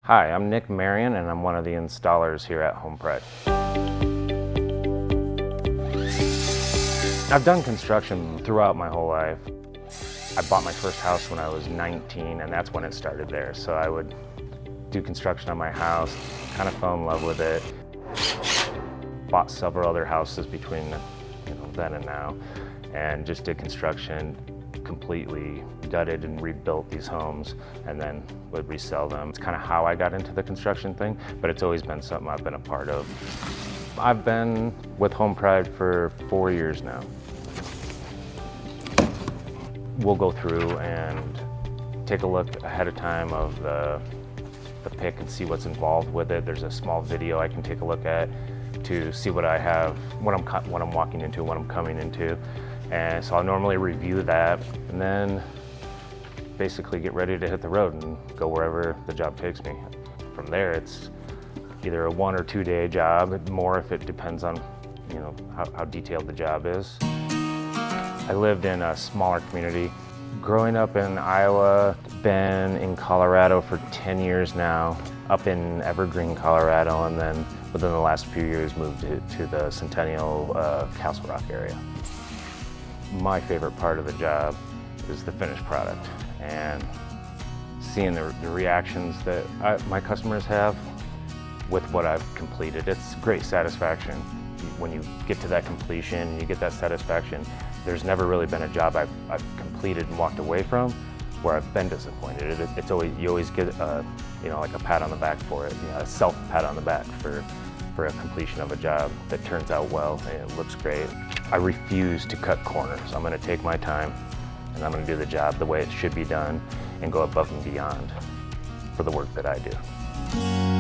Hi, I'm Nick Marion and I'm one of the installers here at HomePride. I've done construction throughout my whole life. I bought my first house when I was 19 and that's when it started there. So I would do construction on my house, kind of fell in love with it. Bought several other houses between then and now, and just did construction, completely gutted and rebuilt these homes and then would resell them. It's kind of how I got into the construction thing, but it's always been something I've been a part of. I've been with HomePride for 4 years now. We'll go through and take a look ahead of time of the pick and see what's involved with it. There's a small video I can take a look at to see what I have, what I'm walking into, what I'm coming into. And so I'll normally review that and then basically get ready to hit the road and go wherever the job takes me. From there, it's either a 1 or 2 day job, more if it depends on how detailed the job is. I lived in a smaller community. Growing up in Iowa, been in Colorado for 10 years now, up in Evergreen, Colorado, and then within the last few years moved to the Centennial Castle Rock area. My favorite part of the job is the finished product and seeing the reactions that my customers have with what I've completed. It's great satisfaction. When you get to that completion and you get that satisfaction, there's never really been a job I've completed and walked away from where I've been disappointed. It's always, you always get like a pat on the back for it, a self pat on the back for a completion of a job that turns out well and it looks great. I refuse to cut corners. I'm going to take my time and I'm going to do the job the way it should be done and go above and beyond for the work that I do.